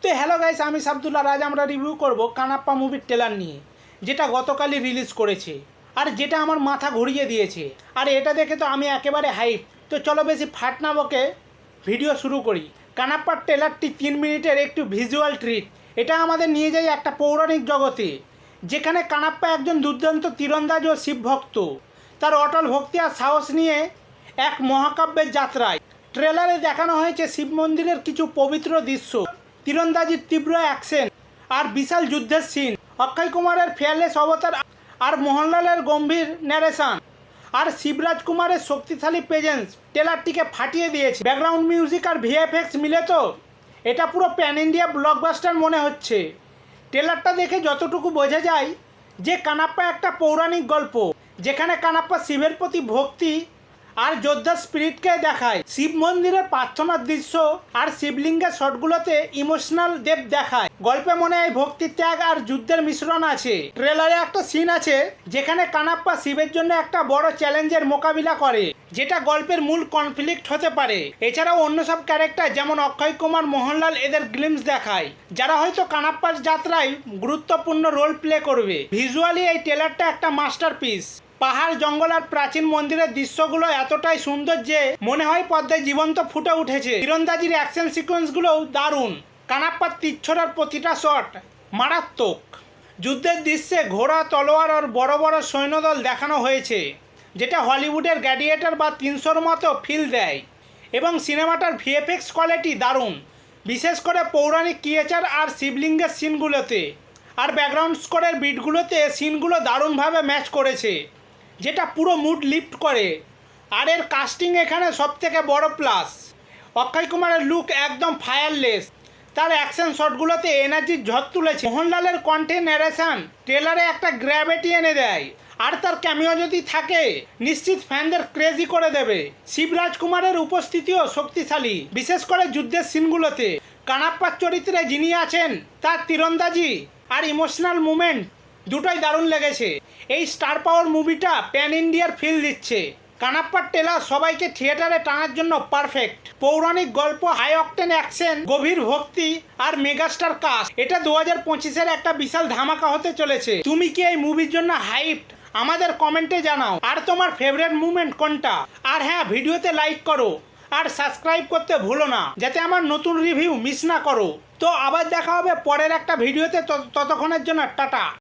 তো hello guys, আমি সাবদুল্লাহ। আজ আমরা রিভিউ করব কানাপ্পা মুভির ট্রেলার নিয়ে, যেটা গতকালই রিলিজ করেছে আর যেটা আমার মাথা ঘুরিয়ে দিয়েছে। আর এটা দেখে তো আমি একেবারে হাইপ। তো চলো বেশি ফাট না বকে ভিডিও শুরু করি। কানাপ্পার ট্রেলারটি 3 মিনিটের একটু ভিজুয়াল ট্রিট। এটা আমাদের নিয়ে যায় একটা পৌরাণিক জগতে, যেখানে কানাপ্পা একজন দুর্দান্ত তীরন্দাজ ও শিবভক্ত। তার অটল ভক্তি আর সাহস নিয়ে এক মহাকাব্যের যাত্রায়। ট্রেলারে দেখানো হয়েছে শিব মন্দিরের কিছু পবিত্র দৃশ্য, তীরন্দাজির তীব্র অ্যাকশন আর বিশাল যুদ্ধের সিন, অক্ষয় কুমারের ফেয়ারলেস অবতার আর মোহনলালের গম্ভীর ন্যারেশন আর শিবরাজ কুমারের শক্তিশালী প্রেজেন্স ট্রেলারটিকে ফাটিয়ে দিয়েছে। ব্যাকগ্রাউন্ড মিউজিক আর ভিএফএক্স মিলে তো এটা পুরো প্যান ইন্ডিয়া ব্লকবাস্টার মনে হচ্ছে। ট্রেলারটা দেখে যতটুকু বোঝা যায় যে কানাপ্পা একটা পৌরাণিক গল্প, যেখানে কানাপ্পা শিবের প্রতি ভক্তি আর যোদ্ধার স্পিরিটকে দেখায়। শিব মন্দিরের প্রার্থনার দৃশ্য আর শিবলিঙ্গের শটগুলোতে ইমোশনাল ডেপথ দেখায়। গল্পে মনে হয় ভক্তি, ত্যাগ আর যুদ্ধের মিশ্রণ আছে। ট্রেলারে একটা সিন আছে যেখানে কানাপ্পা শিবের জন্য একটা বড় চ্যালেঞ্জের মোকাবিলা করে, যেটা গল্পের মূল কনফ্লিক্ট হতে পারে। এছাড়াও অন্য সব ক্যারেক্টার যেমন অক্ষয় কুমার, মোহনলাল এদের গ্লিমস দেখায়, যারা হয়তো কানাপ্পার যাত্রায় গুরুত্বপূর্ণ রোল প্লে করবে। ভিজুয়ালি এই ট্রেলারটা একটা মাস্টারপিস। পাহাড়, জঙ্গল আর প্রাচীন মন্দিরের দৃশ্যগুলো এতটাই সুন্দর যে মনে হয় পদ্মায় জীবন্ত ফুটে উঠেছে। তীরন্দাজির অ্যাকশন সিকোয়েন্সগুলোও দারুণ। কানাপ্পার তীরছোড়ার প্রতিটা শট মারাত্মক। যুদ্ধের দৃশ্যে ঘোড়া, তলোয়ার আর বড় বড় সৈন্যদল দেখানো হয়েছে, যেটা হলিউডের গ্ল্যাডিয়েটর বা 300-র মতো ফিল দেয়। এবং সিনেমাটার ভিএফএক্স কোয়ালিটি দারুণ, বিশেষ করে পৌরাণিক ক্রিয়েচার আর শিবলিঙ্গের সিনগুলোতে। আর ব্যাকগ্রাউন্ড স্কোরের বিটগুলোতে সিনগুলো দারুণভাবে ম্যাচ করেছে, যেটা পুরো মুড লিফট করে। আর এর কাস্টিং এখানে সবথেকে বড় প্লাস। অক্ষয় কুমারের লুক একদম ফায়ারলেস, তার অ্যাকশন শটগুলোতে এনার্জির ঝড় তুলেছে। মোহনলালের কণ্ঠে ন্যারেশন ট্রেলারে একটা গ্র্যাভিটি এনে দেয়, আর তার ক্যামিও যদি থাকে নিশ্চিত ফ্যানদের ক্রেজি করে দেবে। শিবরাজ কুমারের উপস্থিতিও শক্তিশালী, বিশেষ করে যুদ্ধের সিনগুলোতে। কানাপ্পার চরিত্রে যিনি আছেন তার তীরন্দাজি আর ইমোশনাল মুমেন্ট দুটোই দারুণ লেগেছে। এই স্টার পাওয়ার মুভিটা প্যান ইন্ডিয়ার ফিল দিচ্ছে। কানাপ্পার ট্রেলার সবাইকে থিয়েটারে টানার জন্য পারফেক্ট। পৌরাণিক গল্প, হাই অকটেন অ্যাকশন, গভীর ভক্তি আর মেগাস্টার কাস্ট। এটা 2025-এর একটা বিশাল ধামাকা হতে চলেছে। তুমি কি এই মুভির জন্য হাইপড? আমাদের কমেন্টে জানাও। আর তোমার ফেভারিট মুভমেন্ট কোনটা? আর হ্যাঁ, ভিডিওতে লাইক করো আর সাবস্ক্রাইব করতে ভুলো না, যাতে আমার নতুন রিভিউ মিস না করো। তো আবার দেখা হবে পরের একটা ভিডিওতে। ততক্ষণের জন্য টাটা।